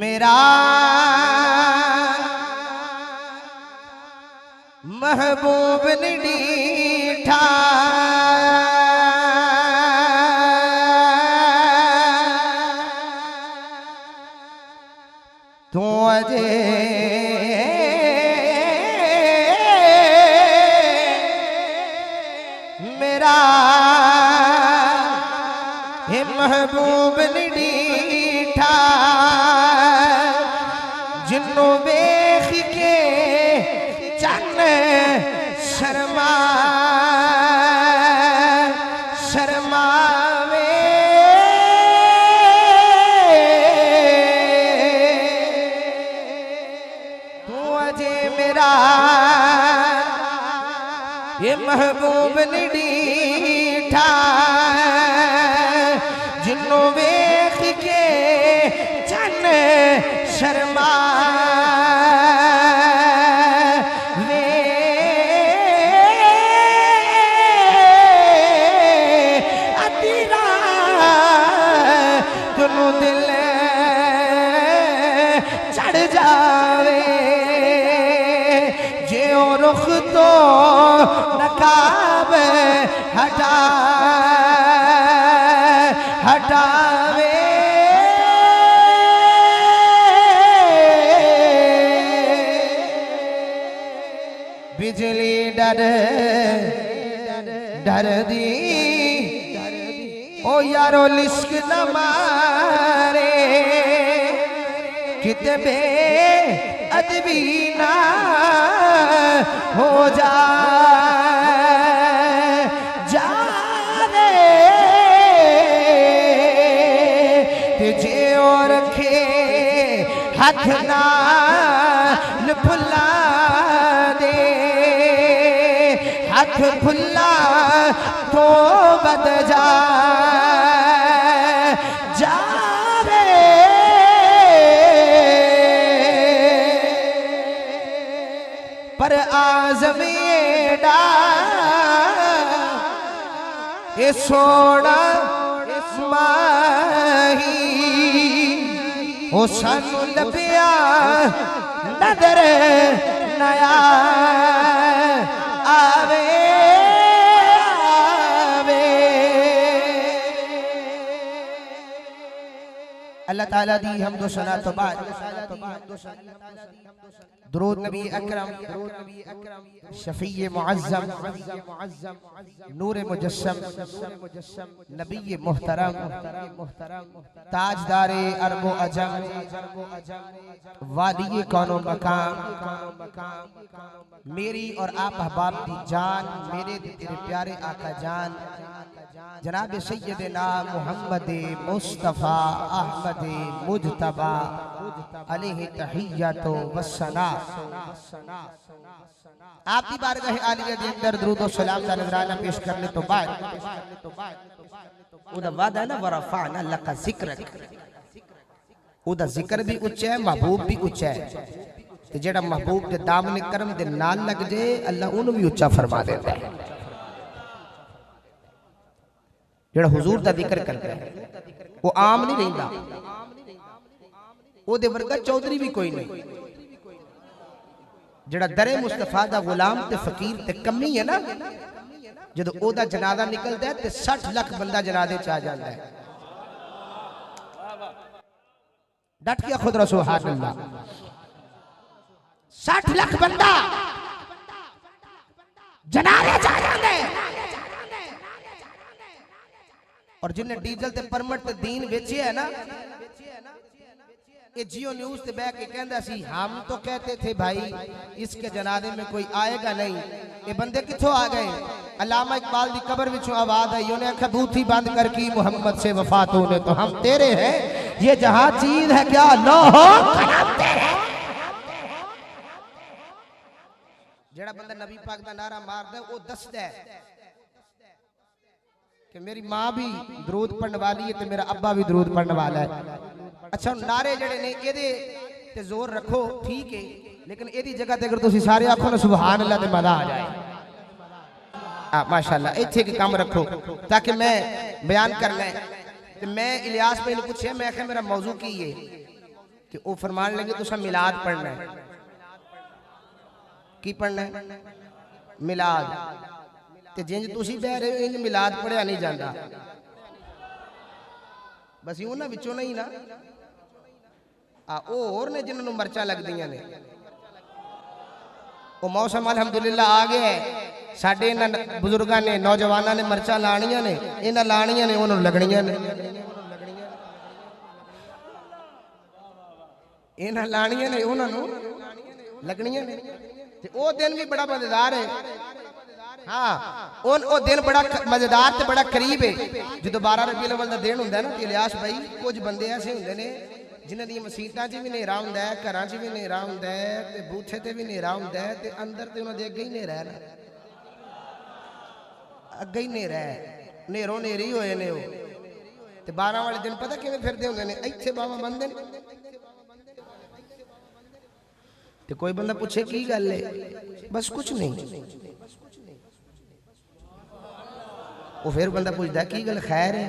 मेरा महबूब ने डीठा तू अजे मेरा हे महबूब नीठा जिन्नों वेख के चन्न शर्मा शर्मावे तू अजे मेरा ये महबूब नीठा जिन्नों वेख के चन्न शर्मा दिल चढ़ जावे जे रुख तो नकाब हटावे बिजली डर दी ओ यारो लिश्क न मारे किते बे अदबी ना हो जाने जे और रखे हाथ नाल फुला दे हाथ फुला तो बद जावे पर आज़मेड़ा ये सोना माही ओ सानू लभिया नजर नया आवे अल्लाह ताला दी हमदो सना तो बाद दुरूद नबी अकरम शफीए मुअज़्ज़म नूर मुजस्सम नबी मुहतरम ताजदारे अरबो अजम वाली कौनो मकाम मेरी और आप अहबाब की जान मेरे तेरे प्यारे आका जान जनाब सैयदना मुहम्मद मुस्तफ़ा अहमद मुज्तबा अलैहि तहिय्यतु वस्सना आपकी बारगाह आलिया के अंदर दुरूद और सलाम का नजराना पेश करने तो बाद उदा वादा ना वरफाना लका जिक्रक उदा जिक्र भी उच्चा है महबूब भी उच्चा है ते जेड़ा महबूब दे दामन करम दे नाल लग जाए अल्लाह उन्हें भी उच्चा फरमा देता है जेड़ा हुजूर दा जिक्र करता है वो आम नहीं रहिंदा वो दे वर्गा चौधरी भी कोई नहीं जेड़ा दरे मुस्तफा दा गुलाम ते फकीर ते कमी है ना जदों ओदा जनाजा निकलदा है ते 60 लाख बंदा जनाजे च आ जांदा है डट के खुद रसूल सुभान अल्लाह 60 लाख बंदा जनाजे च आ जांदा है और जिन्हें डीजल ते परमिट ते दीन बेचे है ना ये जियो न्यूज ते बैठ के कहंदा सी हम तो कहते थे भाई इसके जनाजे में कोई आएगा नहीं ये बंदे किथों आ गए अल्लामा इकबाल दी कब्र विचों आवाज आई उन्हें आखा बूथी बंद कर की मोहम्मद से वफात होने तो हम तेरे हैं ये जहां चीज है क्या लोहो कलम तेरे जेड़ा बंदा नबी पाक दा नारा मारदा वो दसदा है कि मेरी माँ भी दरूद पढ़ने वाली है तो मेरा अब्बा भी दरूद पढ़ने वाला है अच्छा नारे जड़े ने एदे ते जोर रखो ठीक है लेकिन एदी जगह ते अगर तुसी सारे आखो ना सुभान अल्लाह ते मजा आ जाए माशाअल्लाह इत्थे के काम रखो ताकि मैं बयान करना है तो मैं इलियास भाई ने पूछा मैं आखिर मेरा मौजू की है कि वो फरमान लगे तुसा मिलाद पढ़ना है की पढ़ना है मिलाद ते जिंज तुसी बह रहे हो इंज मिलाद पढ़िया नहीं जाता बस उन्होंने विचों नहीं ना होर ने जिन्होंने मर्चा लगदियां ने वो मौसम अलहमदुलिल्लाह आ गया है। साडे इन्हां बुजुर्गां ने नौजवानों ने मर्चा लाणियां ने, इन्हां लाणियां ने उन्होंने लगणियां ने, इन्हां लाणियां ने उन्होंने लगणियां ने। ते वो दिन भी बड़ा मजेदार है। हाँ वो दिन बड़ा मजेदार ते बड़ा करीब है। जो 12 रबीउल अव्वल का दिन हुंदा ना, इलियास भाई कुछ बंदे ऐसे हुंदे ने जिन्हां दी मसीतां च भी नेरा हुंदा है, घरां च भी नेरा हुंदा है, ते बूथे ते भी नेरा हुंदा है, ते अंदर ते उन्हां दे अगे ही नेरा है ना, अगे ही नेरा है, नेरों नेरे ही होए ने। ते 12 वाले दिन पता किवें फिरदे हुंदे ने, इत्थे बावा बंदे ने। ते कोई बंदा पूछे की गल है, बस कुछ नहीं। वो फिर बंदा पूछता की गल खैर है,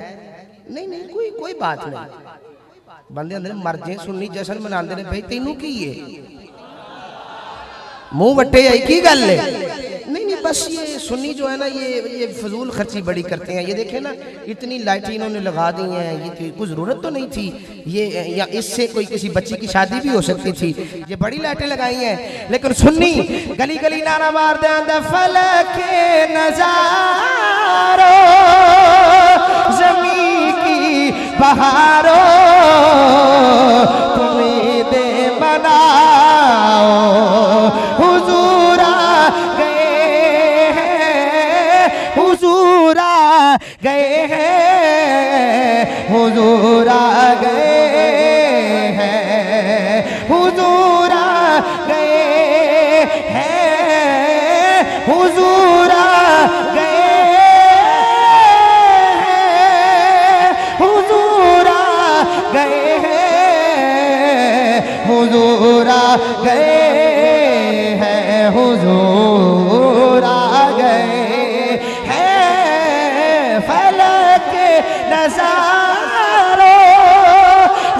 नहीं नहीं कोई बात नहीं। बंदे अंदर मर्जे सुन्नी जश्न मनाते हैं, भाई तेनू की है, मुंह वट्टे आई की गल है, नहीं नहीं बस ये सुन्नी जो है ना ये फजूल खर्ची बड़ी करते हैं। ये देखे ना इतनी लाइटें इन्होंने लगा दी हैं, ये कोई ज़रूरत तो नहीं थी, ये या इससे कोई किसी बच्ची की शादी भी हो सकती थी, ये बड़ी लाइटें लगाई हैं। लेकिन सुन्नी गली गली नारा मार दे फलक नज़ारो ज़मीं की बहारो तुम्हें दे मनाओ हुजूर आ गए हैं, हुजूर आ गए हैं, हुजूर आ गए हैं, हुजूर आ गए हैं, हुजूर आ गए हैं, हुजूर आ गए हैं, हुजूर आ गए हैं, हुजूर आ गए हैं। फलक नज़ारो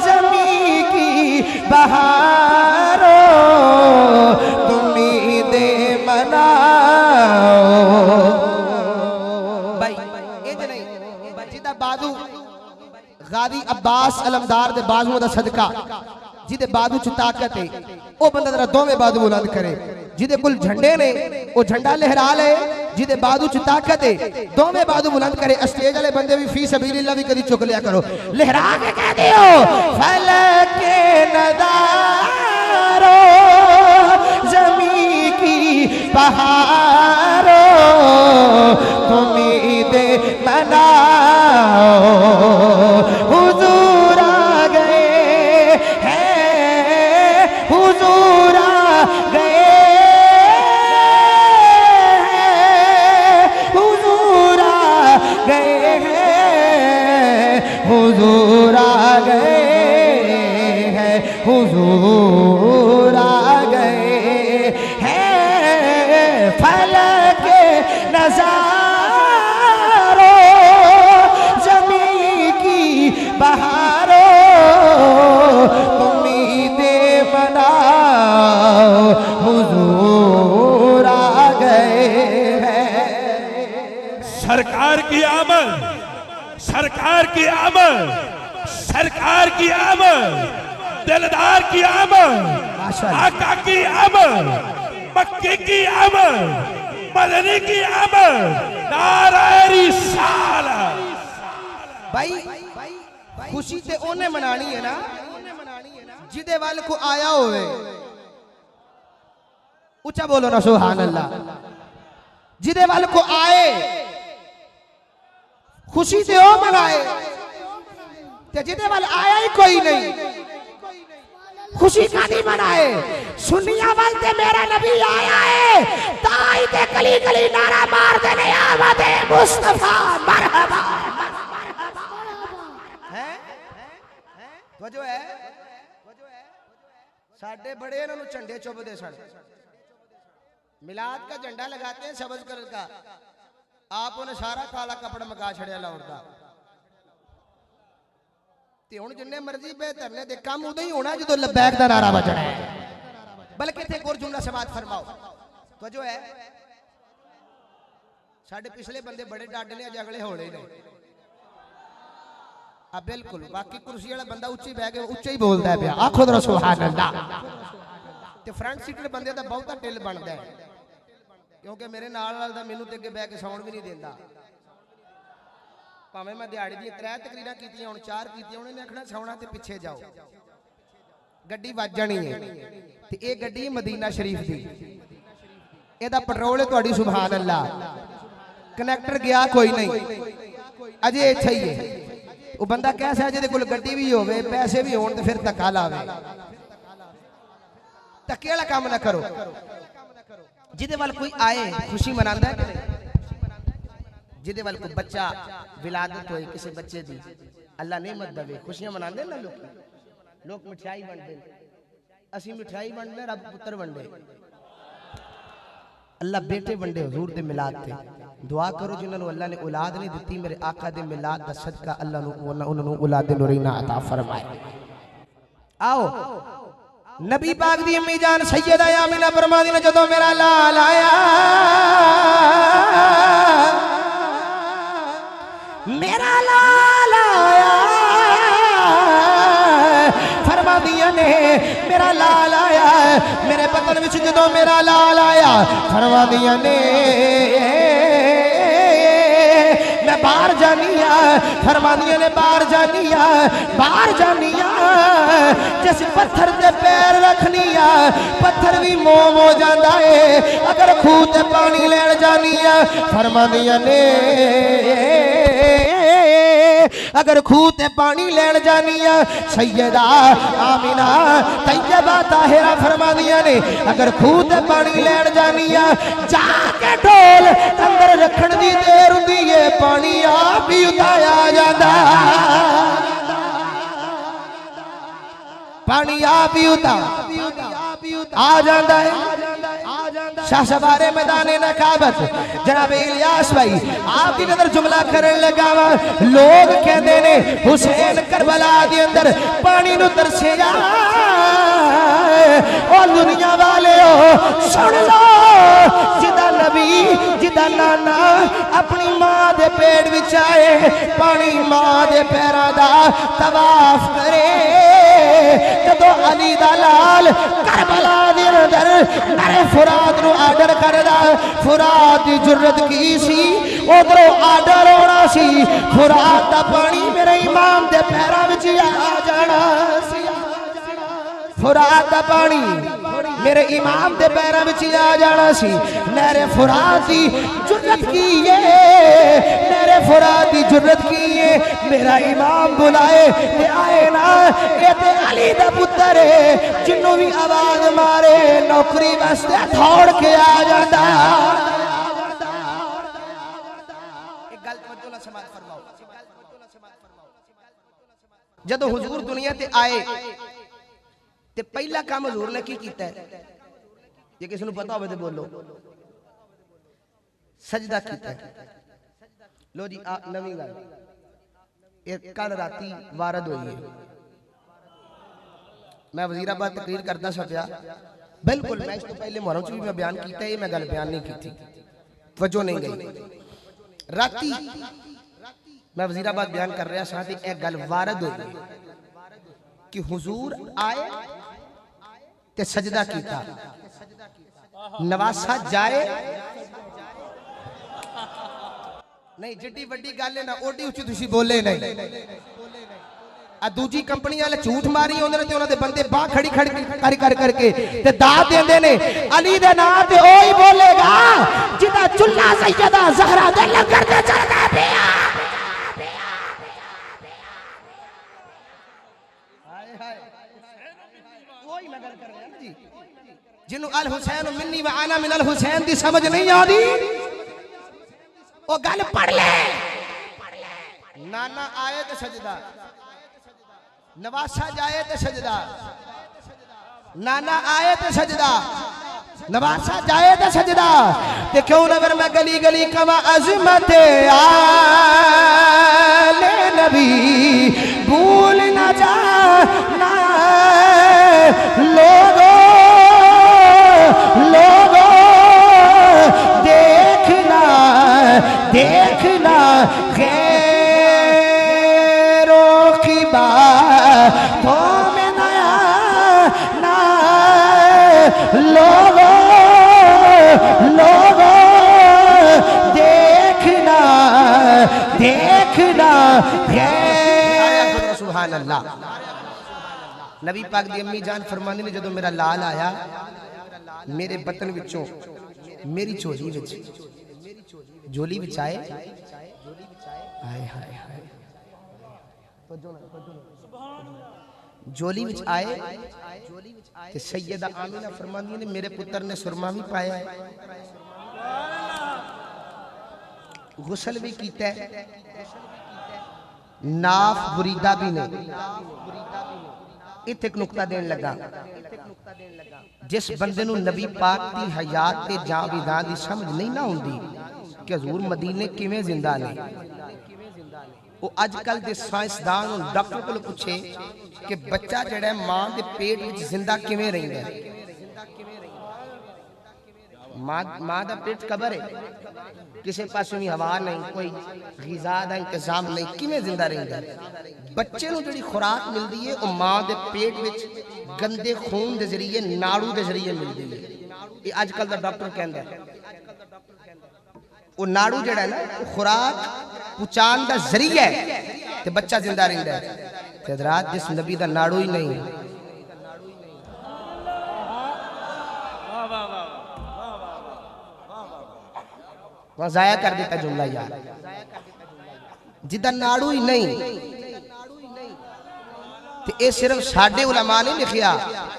ज़मीं की बहारो तुमीदे मनाओ। भाई इंज नहीं जिदा बाजू गादी अब्बास अलमदार दे बाजुओं दा सदका, जिदे बाजू च ताकत है वो बंदा जरा दोवें बाजू बुलंद करे। जिदे कुल झंडे ने वो झंडा लहरा ले, जिदे बाजू च ताकत है दोवें बाजू बुलंद करे। स्टेज वाले बंदे भी फी सबीलिल्लाह भी कदी चुक लिया करो, लहरा के कह दियो फलक नज़ारो ज़मीं की बहारो तुमीदे मनाओ हुजूर आ गए हैं, हुजूर आ गए हैं, हुजूर आ गए हैं, हुजूर आ गए हैं, हुजूर आ गए हैं। फलक नज़ारो ज़मीं की बहारो तुमीदे मनाओ हुजूर आ गए हैं। सरकार की आमद, सरकार की आमद, सरकार की आमद, दिलदार की आमद, आका की आमद, मक्के की आमद, मदनी की आमद, नारे रिसालत। भाई खुशी ते ओने मनानी है ना जिदे वाल को आया होवे। ऊंचा बोलो ना सुभान अल्लाह। जिदे वाल को आए खुशी ते ओ मनाए, ते जिदे वाल आया ही कोई नहीं खुशी का नहीं मनाए। सुनिया वाल ते मेरा नबी आया है, ताई ते गली गली नारा मार देने आमद मुस्तफा मरहबा है। वजो है साडे बड़े इन्होंने झंडे चुभते सन, मिलाद का झंडा लगाते हैं सबज कलर का, आप उन्हें सारा काला कपड़ा मका छड़िया लाहौर का। ते हुण जिन्ने मर्जी बेहतरने दे काम उदों ही होना जो लबैक दा नारा बजना है। बल्कि इत्थे एक और जुमला समाज फरमाओ। वजो है साडे पिछले बंदे बड़े डाडे ने, अज अगले होले ने। अब बिल्कुल बाकी कुर्सी वाला बंदा उच्ची बह के उच्चा ही बोलता है पिया आखो जरा सुभान अल्लाह ते फ्रंट सीटर बंदे दा बहुता टिल बनदा है क्योंकि मेरे नाल वाल दा मेनू ते अगे बह के सौण भी नहीं देंदा भावें मैं दिहाड़ी दी 3 तकरीरां कीतियां हुण 4 कीतियां उन्होंने आखना सौणा ते पिछे जाओ गड्डी वज जानी है ते ये गड्डी मदीना शरीफ दी एदा पेट्रोल है तुहाडी सुभान अल्लाह कनैक्टर गया कोई नहीं अजे इत्थे ही है वो बंदा कह सकदा जिहदे कोल गड्डी भी होवे पैसे भी होण ते फिर धक्का लावे धक्के वाला काम ना करो जिहदे वाल कोई आए खुशी मनांदा है कि नहीं जिहदे वाल कोई बच्चा विलादत होए किसी बच्चे दी अल्लाह नेमत देवे खुशियां मनांदे ना लोग मिठाई वंडदे असीं मिठाई वंडदे रब पुत्र वंडे अल्लाह बेटे वंडे हुजूर दे मिलाद थे दुआ करो जिन्होंने अल्लाह ने औलाद नहीं दी मेरे आका दे मिलाद दा सदका अल्लाह उन्होंने औलाद नूरीना अता फरमाए आओ नबी पाक दी अम्मी जान सैयदा आमिना फरमादी ने जदों मेरा लाल आया मेरा लाल आया फरमादिया ने मेरा लाल आया मेरे बदन विच जदों मेरा लाल आया फरमादिया ने मैं बाहर जानिया फरमादिया ने बाहर जानिया जिस पत्थर ते पैर रखनिया पत्थर भी मोम हो जाता है अगर खूह ते पानी लेन जानिया फरमादिया ने अगर खूह ते पानी लेन जानिया सैयदा आमिना तैयबा ताहिरा फरमादिया ने अगर खूह ते पानी लेन जानिया जाके ढोल अंदर रखण दी देर हुंदी है पानी आप ही उताया जांदा पानी आप ही आ जाता है शाह सवारे मैदाने नकाबत जनाब इलियास भाई आपकी नजर जुमला करन लगा लोग कहते ने हुसैन करबला दे अंदर पानी नु तरसे जा और दुनिया वाले सुन लो जिदा नबी जिदा नाना अपनी मां दे पेट विच आए पानी मां दे पैरां दा तवाफ करे जदों अली दा लाल करबला दे अंदर नारे फुरात नु आर्डर करदा फुरात दी जुर्रत की सी उधरों आर्डर होना सी फुरात दा पानी मेरे इमाम दे पैरां विच आ जाना सी फुरात दा पानी मेरे इमाम दे पैरां विच आ जाना सी नहरे फुरात दी जुर्रत की है नहरे फुरात दी जुर्रत की है मेरा इमाम बुलाए ते आए ना ये ते अली दा पुत्र है जिन्नों भी आवाज मारे नौकरी वास्ते दौड़ के आ जाता एक गल तवज्जो नाल समाज फरमाओ जदों हुजूर दुनिया ते आए ते पहला काम हुजूर ने की कीता है जे किसी को पता हो तो बोलो सजदा कीता है लो जी नवी गल कल राती वारद हुई है मैं वजीराबाद तकरीर करता सपिया बिल्कुल मैं इस तो पहले मुहर्रम च भी मैं बयान किया ये मैं गल बयान नहीं की थी वजो नहीं गई राती मैं वजीराबाद बयान कर रहा साथ एक गल वारद हुई कि हुजूर आए ते सजदा कीता नवासा जाए नहीं जिड्डी वड्डी गल है ना ओडी उच्ची तुसी बोले नहीं आ दूजी कंपनी वाले झूठ मारी उन्होंने ते उन्होंने बंदे बाह खड़ी खड़ी कर करके ते दाद देंदे ने अली दे नाम ते ओही बोलेगा जिदा चुल्ला सैयदा ज़हरा दे लंगर ते चलदा पिया जिन्हों अल हुसैन मिन्नी व आना मिन अल हुसैन दी समझ नहीं आती वो गल पढ़ ले नाना आए ते सजदा नवासा जाए ते सजदा नाना आए ते सजदा नवासा जाए ते सजदा ते क्यों ना फिर मैं गली गली कमा अज़मत आले नबी भूल ना जा ना लोगों देखना गैरों लोगो लोगो देखना देखना सुभान अल्लाह। नबी पाक दी अम्मी जान फरमानी ने जदों मेरा लाल आया मेरे बतन विचों मेरी झोली विच झोली विच आए हाय हाय हाय झोली विच आए ते सैयदा आमिना फरमानी ने मेरे पुत्र ने सुरमा भी पाया है गुसल भी कीता है नाफ बुरीदा भी नहीं। इत्थे एक नुकता देन लगा जिस बंदे नूं नबी पाक दी हयात ते जाविदां दी समझ नहीं ना हुंदी कि हजूर मदीने किवें जिंदा ने वो अजकल दे साइंसदान और डॉक्टर को पूछे कि बच्चा जड़ा मां के पेट में जिंदा किवें रहिंदा है। मां का पेट कबर है किसी पास भी हवा नहीं कोई ग़िज़ा का इंतजाम नहीं किवें जिंदा रहिंदा है। बच्चे नूं जिहड़ी खुराक मिलती है वो मां के पेट में गंदे खून के जरिए नाड़ू के जरिए मिलती है। ये अजकल का डॉक्टर कहता है वो नाड़ू जड़ा है ना खुराक पुचान का जरिया है तो बच्चा जिंदा रहिंदा है। हज़रात जिस नबी का नाड़ू ही नहीं वहां जाया कर देता जुमला यार जिदा नाड़ू ही नहीं तो ये सिर्फ साडे उलमा नहीं लिखिया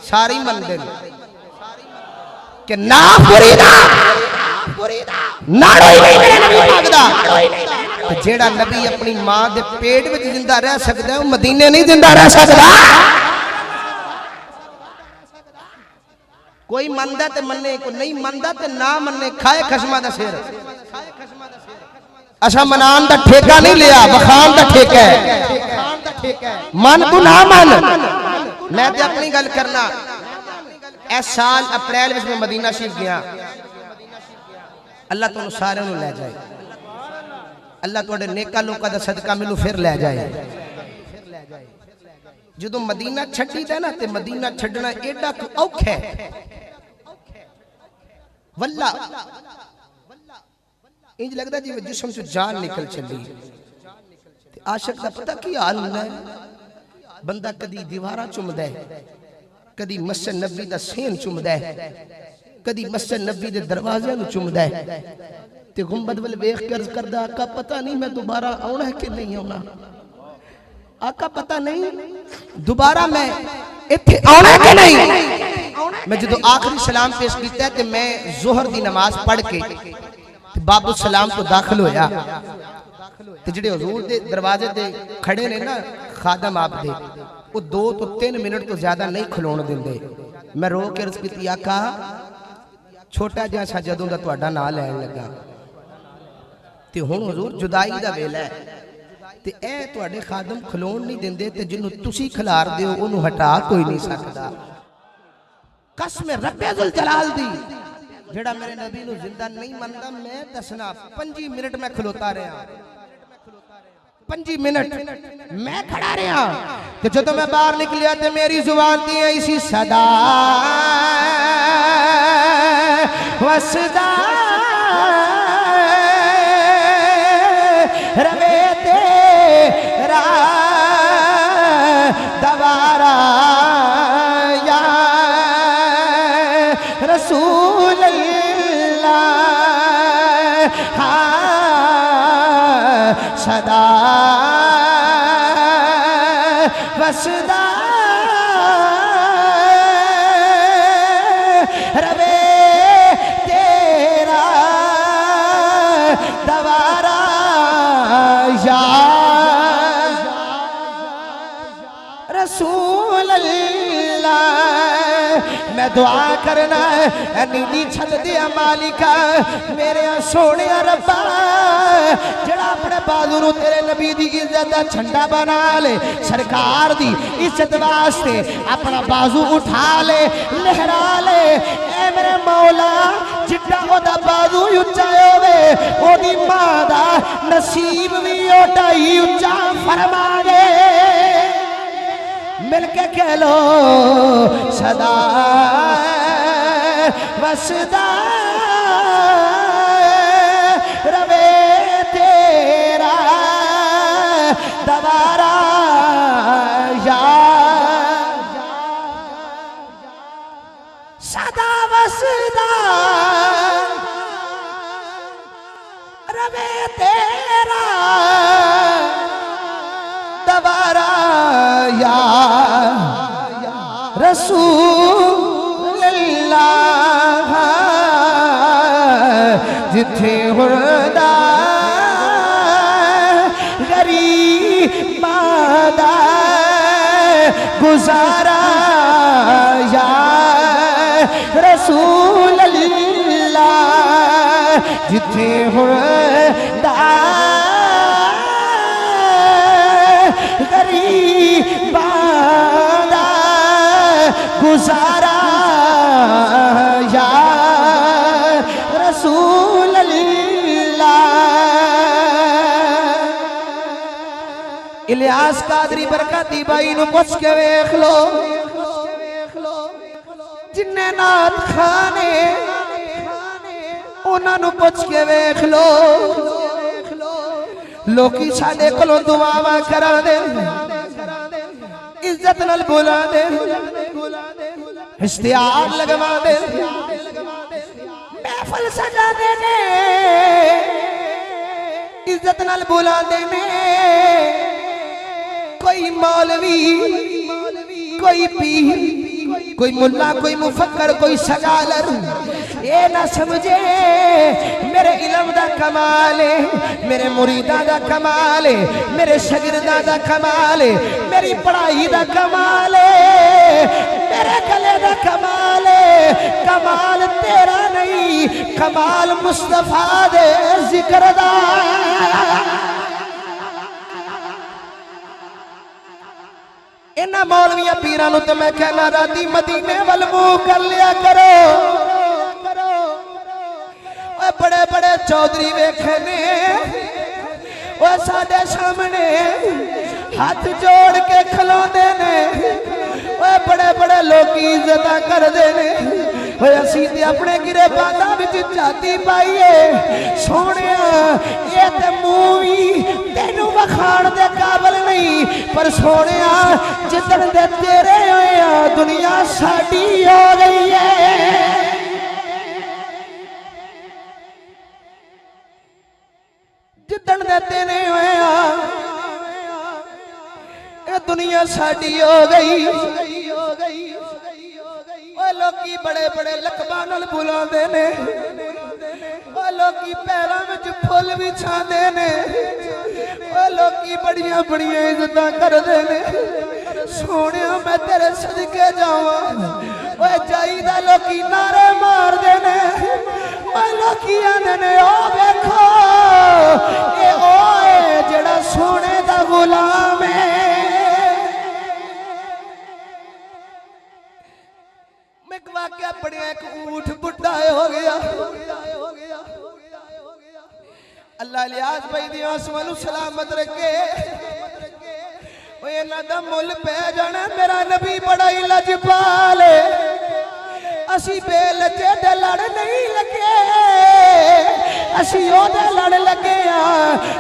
सारे मनदे कि ना फरीदा नाड़ू ही नहीं मेरे नबी पाक दा। तो जेड़ा नबी अपनी मां दे पेट विच जिंदा रह सकदा है वो मदीने नहीं जिंदा रह सकदा। कोई मनदा ते मन्ने को नहीं मनदा ते ना मन्ने खाए खसमा दा सिर। असा मनान दा ठेका नहीं लिया बखान दा ठेका है मन को ना मन। मैं ते अपनी गल करना इस साल अप्रैल में मैं मदीना शरीफ गया अल्लाह तुहानू सारे नू ले जाए अल्लाह तुहाडे नेका लोकां दा सदका मैनू फिर ले जाए। जदों मदीना छड्डी दा ना ते मदीना छड्डना एडा औखा है वल्ला इंज लगदा जिवें जिस्म चों जान निकल चली। आशिक का पता की हाल होंदा है बंदा कदी दीवारा चुमदा है कदी मस्जिद नबी दा सेन चुमदा है कदी मस्जिद नबी दे दरवाजे नूं चुमदा है ते गुंबद वल वेख के अर्ज करदा आका पता नहीं मैं दोबारा आउणा है कि नहीं आउणा। आका पता नहीं दोबारा मैं इत्थे आउणा है कि नहीं। मैं जदों आखिरी सलाम पेश कीता ते मैं जोहर दी नमाज पढ़ के बाबू सलाम को दाखिल होया ते जेडे हुजूर दे दरवाजे ते खड़े ने ना खादम आप दे वो 2 तो 3 मिनट तो ज्यादा नहीं खलोण दिंदे। मैं रो के अर्ज कीती आका छोटा जिहा सा जदों दा तुहाडा नाम लैण लगा ते हुण हुजूर जुदाई दा वेला है ते ए तुहाडे खादम खलोण नहीं दिंदे ते जिन्नू तुसी खिलार दिओ ओनू हटा कोई नहीं सकदा। कसम रब्बे जुल जलाल दी जेड़ा मेरे नबी नू जिंदा नहीं मनदा मैं दसना 5 मिनट मैं खलोता रहा 5 मिनट मैं खड़ा रहा ते जदों मैं बाहर निकलिया ते मेरी जुबान दी ऐसी सदा वसदा रवे तेरा दवारा या रसूल अल्लाह सदा वसदा रवे तेरा दवारा या रसूल अल्लाह। मैं दुआ करना नीली छत दिया मालिका मेरे सोने रब्बा जड़ा अपने बाजू नू तेरे नबी दी इज्जत दा झंडा बना ले सरकार दी इज्जत वास्ते अपना बाजू उठा ले लहरा ले ए मेरे मौला जिट्टा ओदा बाजू उच्चा होवे ओदी मां दा नसीब भी ओटा ही उच्चा फरमा दे। मिलके कह लो सदा वसदा रवे तेरा दवारा यार सदा वसदा रवे तेरा दवारा यार रसूल अल्लाह जिथे हुरदा गरीबां दा गुजारा यार रसूल अल्लाह जिथे हुरदा गरीबां दा गुजारा या रसूल अल्लाह। इलियास कादरी बरकती भाई नू पुछ के वेख लो जिन्ने नात खाने उन्हां नू पुछ के वेख लो लोकी साडे कोलों दुआवां करा दे इज्जत नाल बुला दे इश्तिहार लगवा दे महफिल सजा दे ने इज्जत नाल बुला दे ने कोई मौलवी कोई पीर कोई मुल्ला कोई मुफक्कर कोई सगालर ये ना समझे मेरे इल्म दा कमाल है मेरे मुरीदा दा कमाल है मेरे शागिर्दा दा कमाल है मेरी पढ़ाई दा कमाल है मेरे गले दा कमाल है कमाल तेरा नहीं कमाल मुस्तफा दे जिक्र दा। इन्हां मौलवियां पीरां नूं ते मैं कहना राती मदीने वल मुंह कर लिया करो बड़े बड़े चौधरी वेखे ने वो साडे सामने हाथ जोड़ के खलोंदे ने वो बड़े बड़े लोग इज्जत करदे ने असी ते अपने गिरेबाना विच झाती पाईए सोहणिया ये ते मूंह भी तेनू वखाण दे काबिल नहीं पर सोहणिया जिदण दे तेरे होया दुनिया साडी हो गई है। जिदण दे तेरे होया ये दुनिया साडी हो गई लोकी बड़े बड़े लकबां नाल बुलांदे ने लोकी पैरां विच फुल विछांदे ने लोकी बड़ियां बड़ियां इज्जतां करदे ने सोहणिया मैं तेरे सदके जावां ओए जाईदा लोकी नारे मारदे ने लोकी आंदे ने ओ वेखो ए ओए जेड़ा सोहणे दा गुलाम है। वाक्या पढ़िया एक ऊठ बुढ़ा हो गया अल्लाह इलियास भाई दी आसमान सलामत रखे इन्हां दा मुल पै जाना मेरा नबी बड़ा ही लजपाल असी बेलजे दे लड़ नहीं लगे असी ओदे लड़ लगे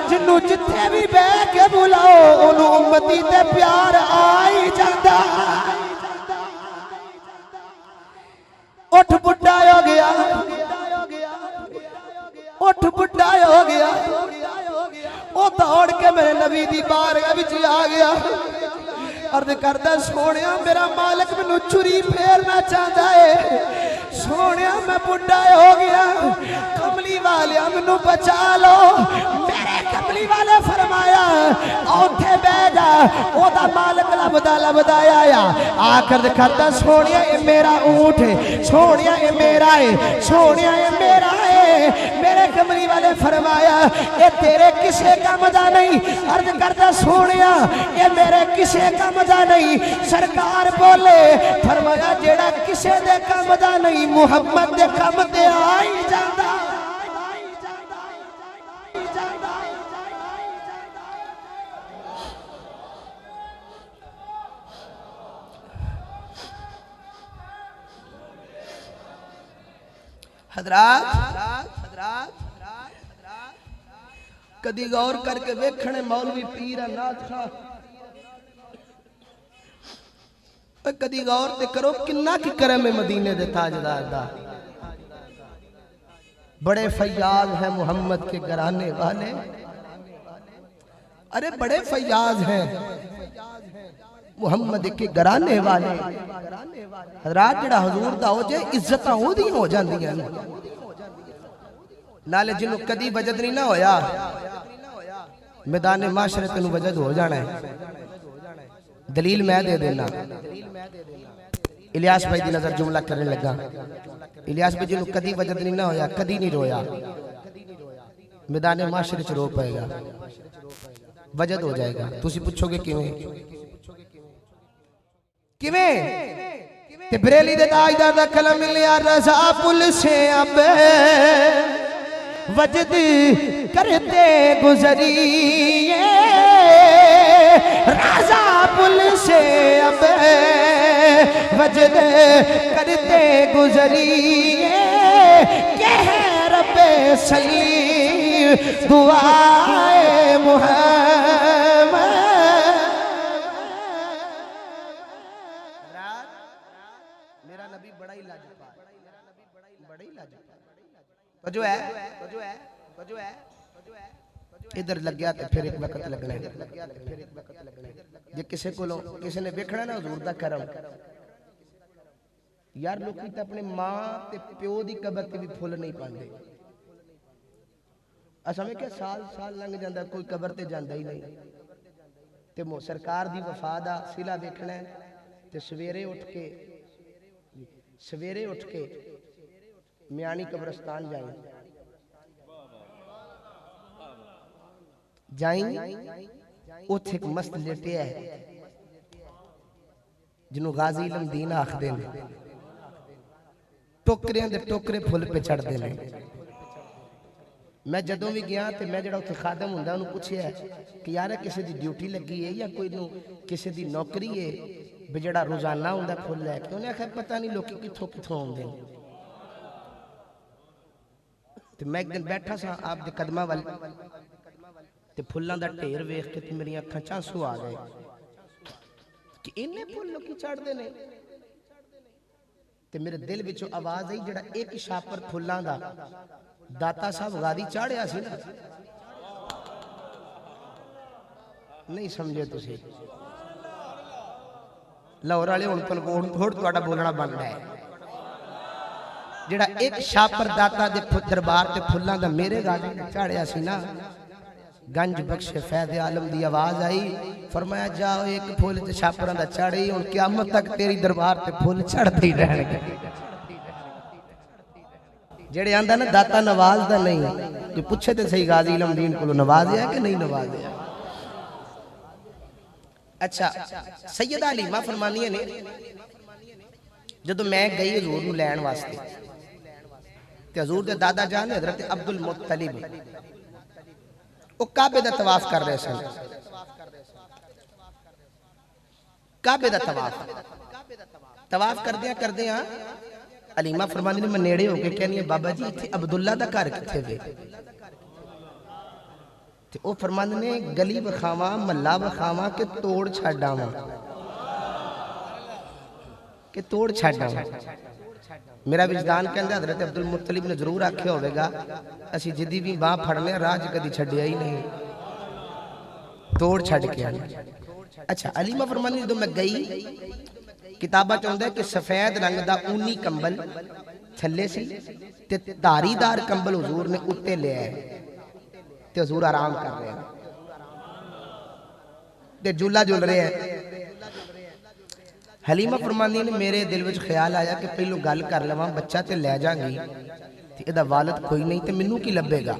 जिन्नू जिथे भी बह के बुलाओ ओनू उम्मती ते प्यार आ ही जांदा। उठ बुढ़ा हो गया उठ बुढ़ा हो गया वो दौड़ के मेरे नबी दी बारगाह विच आ गया अर्ज करदा सोहणिया मेरा मालिक मैनू छुरी फेरना चाहता है सोहणिया मैं बुढ़ा हो गया कमली वाले मैनू बचा लो मेरे कमली वाले फरमाया उठे बह जा ओदा मालिक लभदा लभदा आया आकर करदा सोहणिया ये मेरा ऊंट है सोहणिया ये मेरा है सोहणिया ये मेरा है मेरे कमली वाले फरमाया ये तेरे किसे काम दा नहीं अर्ज करदा सोहणिया ये मेरे किसे काम दा नहीं सरकार बोले फरमाया जेड़ा किसे दे काम दा नहीं मुहम्मद दे काम ते आ ही जांदा। हजरात कदी गौर करके वेखने मौलवी पीर नाथ खां कदी गौर ते करो किन्ना की करम है मदीने दे ताजदार दा। बड़े फैयाज हैं मोहम्मद के घराने वाले, अरे बड़े फैयाज हैं मोहम्मद के घराने वाले। हजरात जेड़ा हुजूर दा हो जाए इज्जत ओदी हो जांदियां ने, नाले जिन्हों कदी वजद नहीं ना होया मैदान माशरे तेन वजद हो जाना है। दलील मैं दे देना। इलियास भाई की नजर जुमला करने लगा। इलियास भाई जिन्हों कदी वजद नहीं ना होया, कदी नहीं रोया, मैदान माशरे च रो पाएगा, वजद हो जाएगा। तुसी पूछोगे किवें किवें ते बरेली दे ताजदार दा कलम मिलिया रज़ा पुल से अब वजद करते गुजरिए, रज़ा पुल से अब वजद करते गुजरिए, कह रब्बे सल्ली दुआए मुहम्मद। मेरा नबी बड़ा ही लाजवाब, बड़ा ही लाजवाब। जो है इधर लग गया तो फिर एक वक्त लगना है। जे किसी को किसी ने देखना ना हुजूर दा करम यार, लोग तो अपने मां ते प्यो दी कबर ते भी फुल नहीं पाते। असा में क्या साल साल लंघ जाता कोई कबर ते जाता ही नहीं। ते मो सरकार दी वफा दा सिला देखना है ते सवेरे उठ के मियानी कब्रस्तान जाई उथे एक मस्त लेटिया है जिन्हों गाजी इलम दीन आखते हैं। टोकरियां दे टोकरे फुल पे चढ़ते हैं। मैं जदों भी गया तो मैं जरा उत्थे खादम हुंदा उन्होंने पूछया कि यार किसी की ड्यूटी लगी है या कोई किसी की नौकरी है भी जड़ा रोजाना हुंदा फुल लैके। उन्हें आखिया पता नहीं लोग कित्थों कित्थों आउंदे। तो मैं एक दिन बैठा सा आपके कदमां वाल ते फुल्लां दा ढेर वेख के ते मेरी अखां च आंसू आ गए कि इन्ने फुल लोग चढ़ते ने। ते मेरे दिल विचों आवाज आई जड़ा एक छापर फुल्लां दा दाता साहब गादी चाढ़िया सी ना, नहीं समझे तुसी। लाहौर वाले हुण थोड़ा तुहाडा बोलना बनदा है। जड़ा एक छापर दाता दे दरबार ते फुल्लां दा मेरे गादी चाढ़िया सी ना, गंज बख्शे फैज़ आलम दी आवाज आई, फरमाया जाओ एक फुल ते छापरां दा चढ़ी, हुण क़यामत तक तेरी दरबार ते फुल चढ़दे ही रहणगे। जेड़े आंदा ना दाता नवाजदा नहीं, जो पूछे ते सही गाजी इलम दीन को नवाजिया कि नहीं नवाजिया। अच्छा सैयदा हलीमा फरमानिया ने जदों मैं गई हजूर नूं लैण वास्ते ते हजूर दे दादा जान हजरत अब्दुल मुत्तलिब वो काबे दा तवाफ कर रहे सन। काबे दा तवाफ करदियां हलीमा फरमानी ने मैं नेड़े होके कहनी है बाबा जी इत्थे अब्दुल्ला दा घर कित्थे वे। ते ओ फरमांदे ने गली विखावा महला विखावा के तोड़ छड्ड आवां कि तोड़ छड्ड आवां। मेरा विजदान कहंदा हजरत अब्दुल मुत्तलिब ने जरूर आख्या होवेगा असी जिदी भी बाह फड़ने राज कदी छड्डिया ही नहीं, तोड़ छड्ड के आने। अच्छा हलीमा फरमानी जदों मैं गई किताबा च आउंदा है कि सफेद रंग दा ऊनी कंबल थल्ले सी ते धारीदार कंबल हुजूर ने उत्ते लिया है ते हुजूर आराम कर रहे हैं ते झूला झूल रहे हैं। हलीमा फरमानी ने मेरे दिल विच ख्याल आया कि पहलो गल कर लवां, बच्चा ते लै जांगी ते इहदा वालिद कोई नहीं ते मैनू की लभेगा।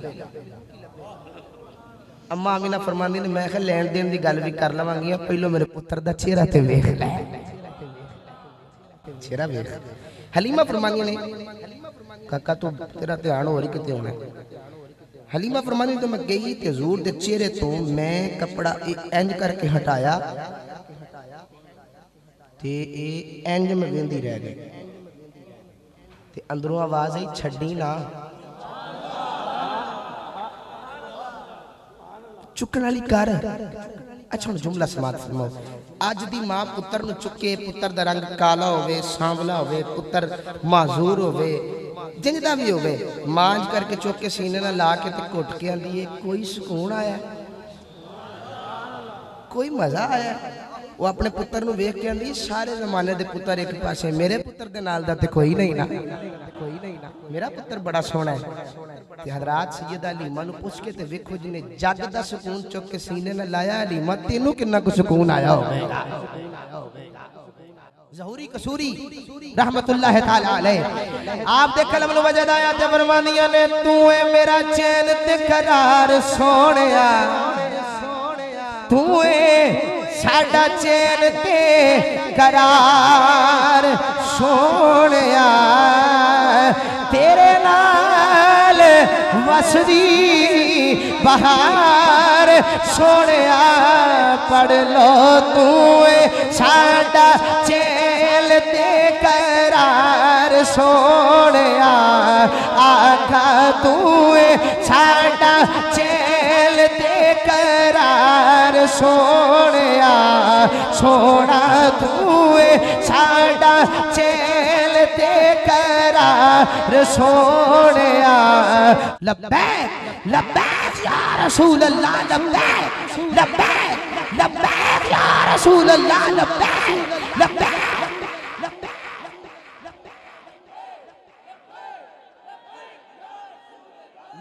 अम्मा आमीना फरमानी ने मैं ख्याल लैण देण दी गल भी कर लवांगी, पहलो मेरे पुत्र दा चेहरा ते वेख लै, चेहरा वेख। हलीमा फरमानी ने काका तू तेरा ध्यान हो रही किते होना। हलीमा फरमानी तो मैं गई ते हजूर दे चेहरे तो मैं कपड़ा इंज करके हटाया ते इंज में वेंदी रह गई। ते अंदरों आवाज आई छड्डी ना चुकन वाली कर। अच्छा हुण जुमला समाप्त फरमाओ। अज दी मां पुत्र नूं चुके, पुत्र दा रंग काला होवे, सांवला होवे, पुत्र माजूर होवे, जिंदा भी होवे, मांज करके चुक के सीने नाल ला के ते घुट के आंदी है कोई सुकून आया, कोई मजा आया। वो अपने पुत्र नूं वेख के आंदी सारे जमाने दे पुत्र एक पासे, मेरे पुत्र दे नाल दा ते कोई नहीं ना, कोई नहीं ना, मेरा पुत्र बड़ा सोहना है। ते हजरात सैयदा हलीमा नूं पुछ के ते वेखो जिने जग दा सुकून चुक के सीने नाल लाया, हलीमा तेनू किन्ना कुछ सुकून आया होवेगा। ज़हूरी कसूरी रहमतुल्लाह ताला अलैह आप दे कलम नु वजद आया ते फरमानियां ने तू है मेरा चैन ते करार सोहणिया, तू है साडा चैन ते करार सोहणिया, तेरे नाल वसदी बहार सोहणिया, पढ़ लो तू साडा चैन ते करार सोहणिया, आखा तू साडा चैन ते करार सोहणिया, सोहना तू साडा चैन ते करार सोहणिया। लब्बैक लब्बैक या रसूल अल्लाह, लब्बैक लब्बैक लब्बैक या रसूल अल्लाह, लब्बैक लब्बैक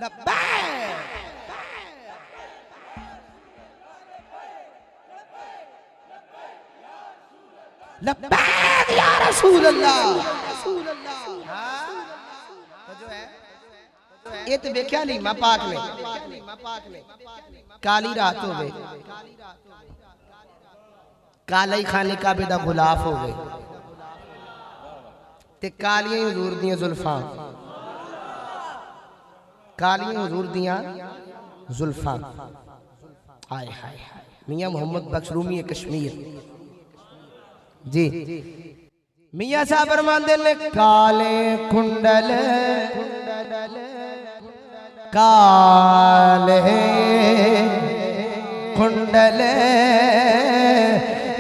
लब्बैक लब्बैक या रसूल अल्लाह। ये तो देखा हलीमा पाक ने काली रात हो गई, काला ही खाने काबे दा गुलाफ हो गए ते कालियां हुजूर दियां जुल्फां, कालियां हुजूर दियां जुल्फां। हाय हाय हाय मियां मोहम्मद बख्श रूमी कश्मीर जी मियां साहब फरमांदे ने काले कुंडल काले कुंडल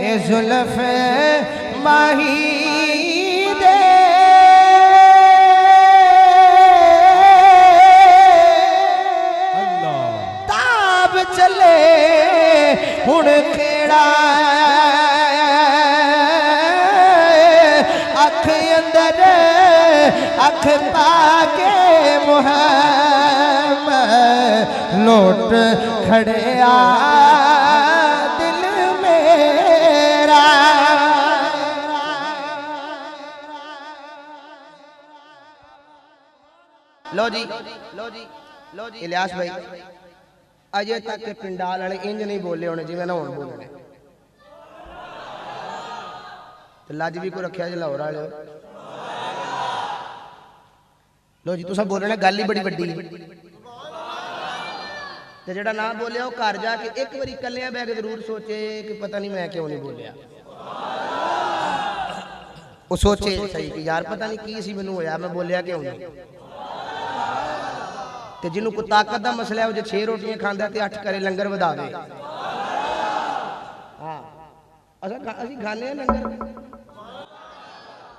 ए जुल्फ माही दे, ताब चले हुण खेड़ा अख अंदर अख पाके मुहम्मद लोट खड़े आ दिल मेरा। लो जी इलियास भाई अजे तक पिंडाल वाले इंज नहीं बोले होने जिवें ना हुण बोलने, लज भी को रखा जी लाहौर वाले। लो जी तुसा बोलना गल ही बड़ी वड्डी ते जेड़ा ना बोलिया वो घर जाके एक बारी कलियां बैठ के जरूर सोचे कि पता नहीं मैं क्यों नहीं बोलिया। वो सोचे सही कि यार पता नहीं की सी मैनू होया मैं बोलिया क्यों नहीं। ते जिन्हों को ताकत का मसला है वो 6 रोटियां खांदा ते 8 करे लंगर वधा दे। हाँ असीं खाने लंगर,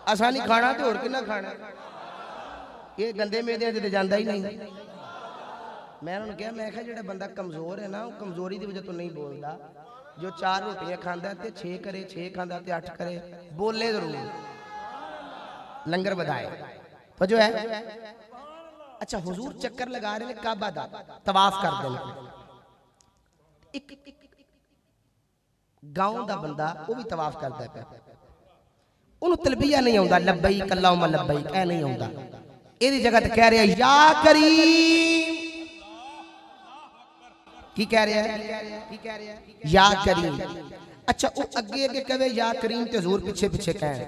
असा नहीं खाना तो होर किन्ना खाना, ये गंदे मेदियां ते जांदा ही नहीं। मैं उन्होंने कहा मैं क्या जो बंदा कमजोर है ना वो कमजोरी की वजह तो नहीं बोलता, जो 4 रोटियां खांदा ते 6 करे, 6 खांदा ते 8 करे, बोले जरूर लंगर बधाए तो जो है। अच्छा हुजूर चक्कर लगा रहे हैं काबा दा तवाफ कर देना, एक गांव दा बंदा वो भी तवाफ करता है, उन्होंने तलबिया नहीं आता, लब्बैक अल्लाहुम्मा लब्बैक ऐ नहीं आता, ये जगह तो कह रहे या करीम, की कह रहा है या करीम। अच्छा वो अगे अगे कहे या करीम ते हुजूर पीछे पीछे कह,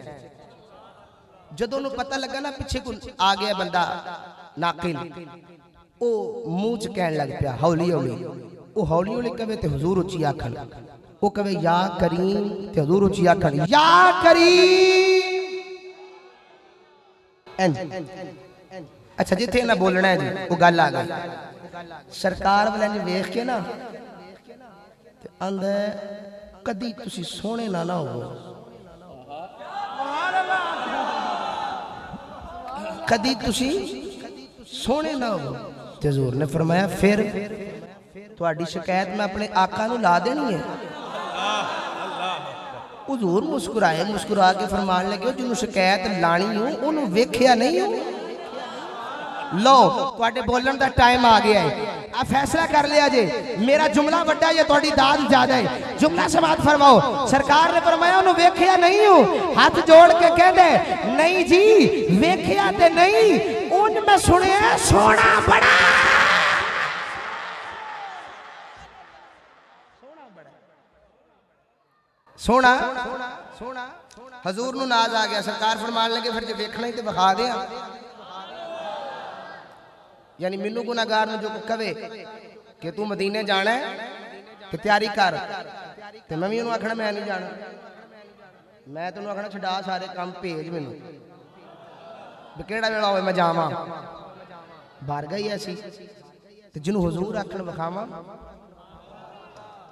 जदों उन्हें पता लगा ना पीछे को आ गया बंदा नाकिल, वो मुंह च कह लग पाया हौली हौली, वो हौली हौली कहे ते हुजूर उची आखन, वो कहे या करीम ते हुजूर उची आखन या करीम। अच्छा जिथे ना बोलना है जी वो गल आ गई सरकार वाले ने वेख के ना आंदा कदी तुसी सोने ना ना हो कदी तुसी सोने ना हो ते हुजूर ने फरमाया फिर तुहाडी शिकायत मैं अपने आका नूं ला देनी है। हुजूर मुस्कुराए मुस्कुरा के फरमान लगे जिन्होंने शिकायत लानी हो उन्होंने वेख्या नहीं हो लो तुहाडे बोलण दा टाइम आ गया है आ फैसला कर लिया जे मेरा जुमला बड़ा या तुहाडी दाद ज्यादा है जुमला समाप्त फरमाओ। सरकार ने फरमाया उन्होंने वेख्या नहीं हो हाथ जोड़ के कहदे नहीं जी वेख्या ते नहीं उन मैं सुनिया सोना बड़ा सोना सोना हजूर नूं नाज आ गया सरकार फरमान लगे फिर जो वेखना ही तो विखा दे यानी मैनू गुनाहगार नूं जो कहे कि तू मदीने जाना है तो तैयारी कर ते मैं भी उन्होंने आखना मैं नहीं जाना मैं तेनों आखना छड़ा सारे काम भेज मैनू भी केड़ा वेला होवे मैं जावां बार गई ऐसी ते जिन्हों हजूर आखन विखावां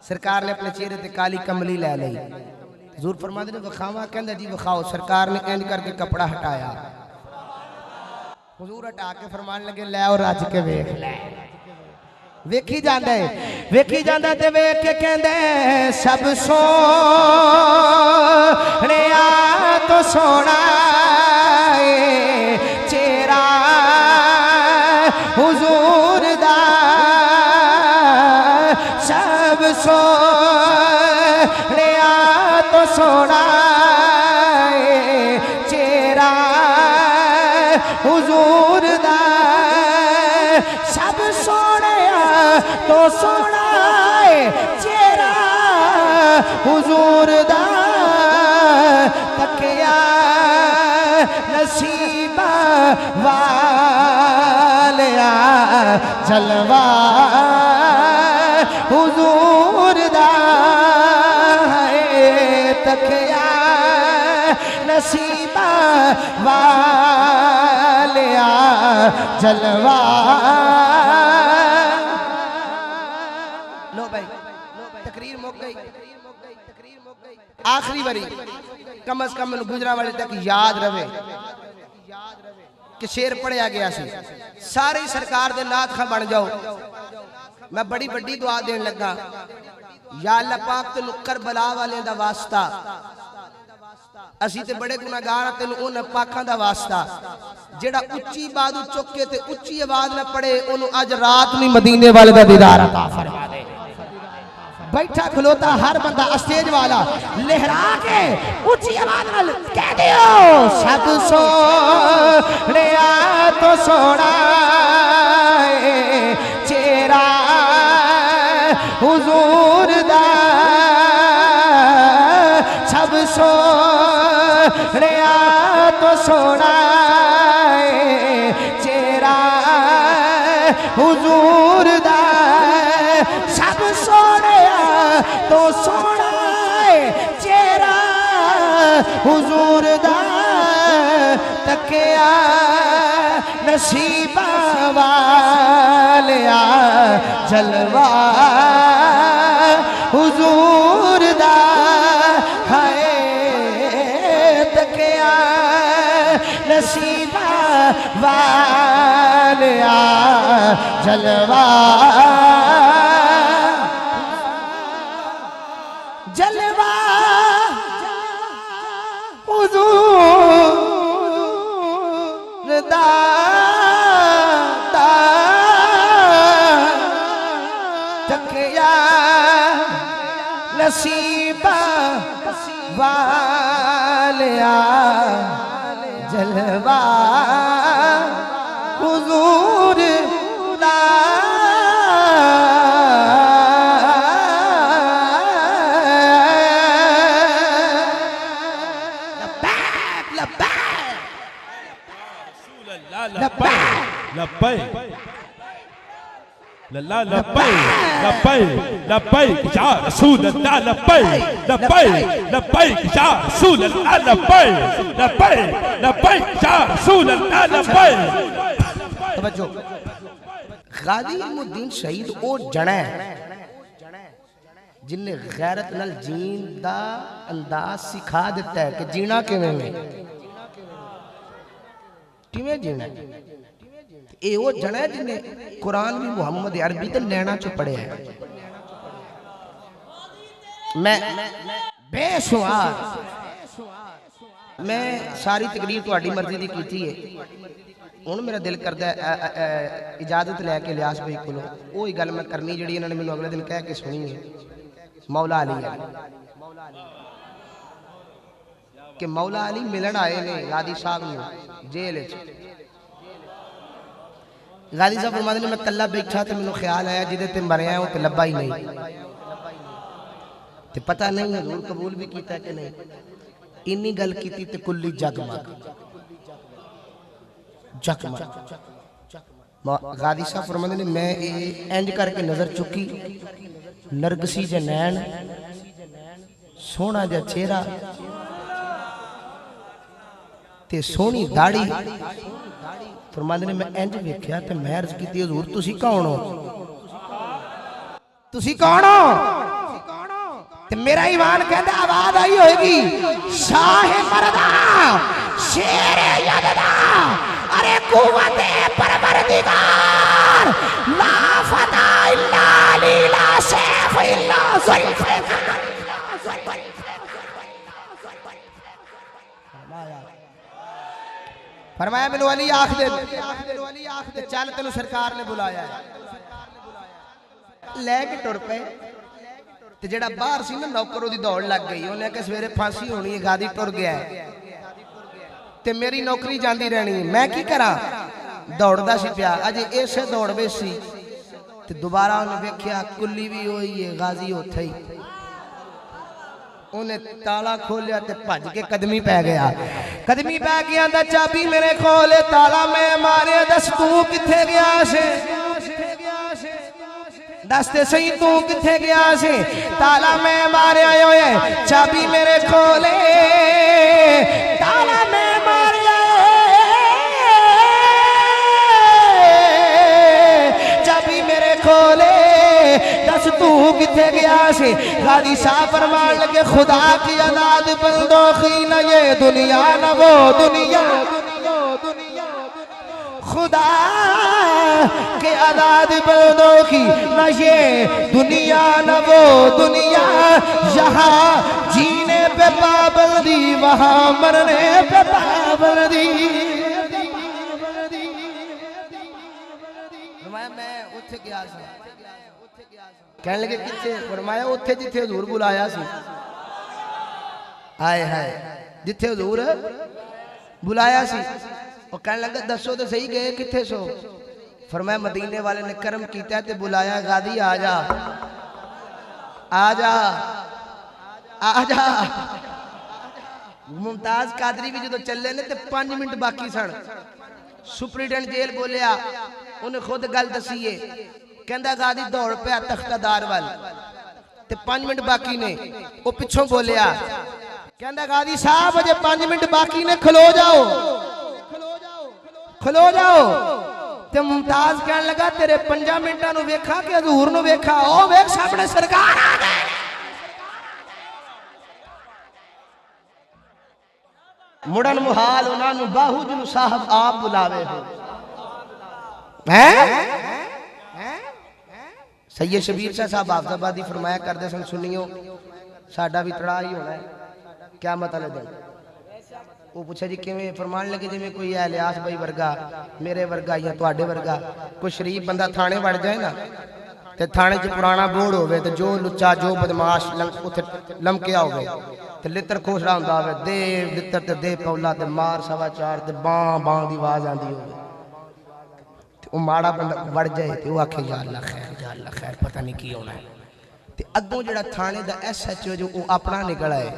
सरकार ने अपने चेहरे ते काली कमली लै लई हजूर फरमाते ने विखावा कहंदा जी विखाओ सरकार ने इंज करके कपड़ा हटाया हजूर हटा के फरमान लगे लै और रज के वेख लै वेखी जांदा है वेखी जांदा ते वेख के कहंदे सब सोहणिया तो सोना चेहरा हुजूर दा सब सोहणिया तो सोना चेहरा हुजूर दा सब सोहणिया तो सोना चेहरा हुजूर दा तकिया नसीबा वालिया जलवा हुजूर दा तकिया नसीबा वालिया जलवा लो भाई तकरीर मुक गई आखिरी बारी कम अज कम गुजरा वाले तक याद रहे कि शेर पढ़िया गया सी सारी सरकार दे नाथ खां बन जाओ मैं बड़ी बड़ी दुआ देन लगा या अल्लाह पाक तेनू करबला वाले दा वास्ता असी ते बड़े गुनाहगार तेनू उन पाखां दा वास्ता जेड़ा उच्ची बाजू चुक के ते उच्ची आवाज ना पड़े ओनू अज रात नूं मदीने वाले दा दीदार अता फरमा दे बैठा खलोता हर बंदा स्टेज वाला लहरा के ऊंची आवाज नाल कह दियो सब सोहणिया तो सोना चेहरा हुजूर दा सब सोहणिया तो सोना चेहरा हुजूर दा सब सोहणिया तो सोना चेहरा हुजूर दा तकिया नसीबा वालिया जलवा हुजूर दा है तकिया नसीबा वालिया जलवा जलवा हुजूर दा तकिया नसीबा वालिया जलवा हुजूर दा लल्ला लब्बैक लब्बैक लब्बैक या रसूल अल्लाह लब्बैक लब्बैक लब्बैक या रसूल अल्लाह लब्बैक लब्बैक लब्बैक या रसूल अल्लाह लब्बैक। तवज्जो, गाजी इल्मुद्दीन शहीद वो जना है जिन्हें गैरत नाल जीन दा अंदाज सिखा दिता है कि जीना किवें में, किवें जीना है। ये वो जना है जिन्हें कुरान भी मुहम्मद अरबी ते नैना च पढ़िया है। मैं बेशुमार मैं सारी तकरीर तुहाडी मर्जी दी कीती है। हुण मेरा दिल करदा है इजाजत लैके लियास भाई कोलों वही गल मैं करनी जिहड़ी इन्होंने मैनूं अगले दिन कह के सुनी है। मौला अली कि मौला अली मिलन आए ने गादी साहब नूं जेल च। गादी साहब फरमाते ने मैं कल्ला बैठा तो मैनूं ख्याल आया जिहदे ते मरिया वो तो लब्भा ही नहीं, ते पता नहीं हजूर कबूल भी कीता कि नहीं। इन्नी गल कीती ते कुल्ली जगमग जगमग। गादी साहब फरमाते ने मैं इंज करके नजर चुकी, नरगसी जे नैन, सोहना जा चेहरा ते सोहनी दाढ़ी। फरमाते ने मैं इंज वेख्या ते मैं अर्ज कीती हुजूर तुसी कौन हो, तुसी कौन हो? ते मेरा ईमान कहता आवाज आई होगी शाह मर्दा शेर यज़दा अरे कुव्वते परवरदिगार ला फता इल्ला अली ला सैफ इल्ला ज़ुल्फ़िकार। फरमाया मैनू अली आख दे चल तेनू सरकार ने बुलाया है। लैके टुर पे ते जेड़ा बाहर सी ना नौकर ओदी दौड़ लग गई। उन्हें आख्या सवेरे फांसी होनी है, गादी टुर गया है ते मेरी नौकरी जांदी रहनी है, मैं की करा? दौड़दा सी पिया अजे इसे दौड़ वे सी ते दोबारा उन्हें वेख्या कुल्ली भी होई है, गाजी उत्थे ही। उन्हें ताला खोलिया ते भज के कदमी पै गया। कदमी पै गया दा चाबी मेरे कोल, ताला मैं मारे दस तू किथे गया से, दस ते सही तू किथे गया से। ताला मैं मारे होए चाबी मेरे कोले, ताला मैं मारे चाबी मेरे कोले, दस तू किथे गया से। गादी साहब फरमान लगे खुदा की अनाद बंदों की न ये दुनिया न वो दुनिया, खुदा के आजाद बंदों की न ये दुनिया न वो दुनिया। यहाँ जीने पे पाबंदी वहाँ मरने पे पाबंदी। मैं उठ गया कहने लगे किथे? फरमाया उत्थे जिथे हुजूर बुलाया सी। हाय हाय जिथे हुजूर बुलाया सी। और कहने लगा दसो तो सही गए किथे सो? फरमाया मदीने वाले ने करम किया ते बुलाया, गादी आ जा आ जा आ जा। मुमताज कादरी भी जो चले ने ते 5 मिनट बाकी सन। सुपरिटेंडेंट जेल बोलिया, उन्हें खुद गल दसी है। कहंदा गादी दौड़ पिया तख्तादार वाल ते 5 मिनट बाकी ने। वो पिछों बोलिया, कहंदा गादी साहब अजे 5 मिनट बाकी ने, खलो जाओ खलो जाओ। ते मुमताज कहने लगा तेरे 5 मिनटां नूं वेखा कि हजूर नूं वेखा? ओ वेख सामने सरकार आ गए। मुड़न मुहाल उन्होंने बाहू जिन्हों साहब आप बुलावे हो हैं। सैयद शबीर शाह साहब आफताबादी फरमाया करते सन, सुनियो साडा भी तड़ा ही होना है, क्या मतलब है? वो पूछा जी किवें? फरमान लगे जिवें कोई है लियास भाई वर्गा, मेरे वर्गा या तुहाडे वर्गा कोई शरीफ बंदा थाने वड़ जाए ना, ते थाने च पुराना बोर्ड होवे ते जो लुच्चा जो बदमाश उत्थे लमकिया होवे ते लित्र खोसड़ा हुंदा होवे, दे लित्र ते दे पौला ते मार 4.25 ते बां बां दी आवाज आंदी होवे ते ओ माड़ा बंदा वड़ जाए ते ओ आखे या अल्लाह खैर या अल्लाह खैर, पता नहीं की होना है। ते अगों जेड़ा थाने दा SHO जो ओ अपना निकल आए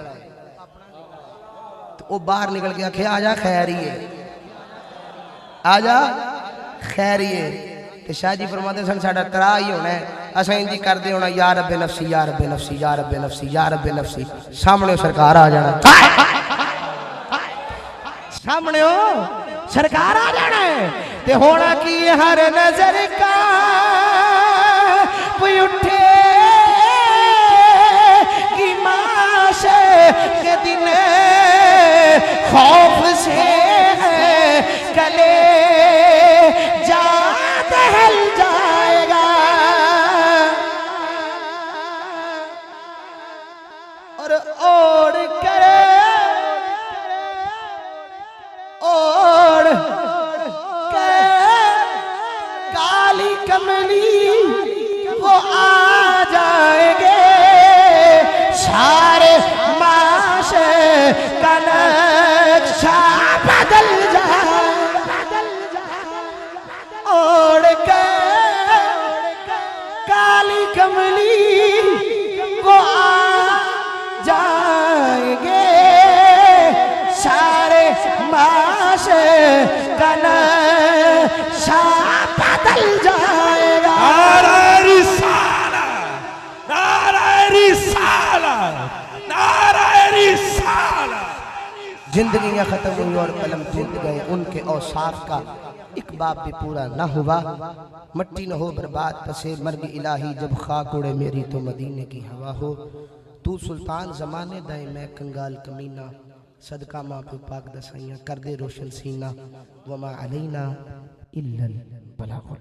तो वो बाहर निकल के आखे आजा खैर ही है, आजा खैर ही है। ते शाह जी फरमाते सन साडा तरा ही होना है, असां इंजी करदे होना या रब्बे नफ्सी या रब्बे नफ्सी या रब्बे नफ्सी या रब्बे नफ्सी, सामने सरकार आ जाना, सामने सरकार आ जाना है। ते होना की हर नजर का कोई उठे कि माशे के दिन खौफ से गले जा दहल जाएगा और ओढ़ कर काली कमली वो आ जाएंगे, सारे माशे का नक्शा बदल जाएगा, ओढ़ के काली कमली वो आ जाएंगे, सारे माशे का नक्शा बदल जाएगा। नारे रिसाला, नारे रिसाला, नारे रिसाला। जिंदगियां खत्म हुई और कलम टूट गए, उनके औसाफ का एक बाप भी पूरा ना हुआ। मट्टी न हो बर्बाद पसे मर्ग इलाही, जब खाक उड़े मेरी तो मदीने की हवा हो। तू सुल्तान जमाने दाए मैं कंगाल कमीना, सदका माँ पे पाक दसाइयाँ कर दे रोशन सीना। वमा अलैना इल्लल बलागुल।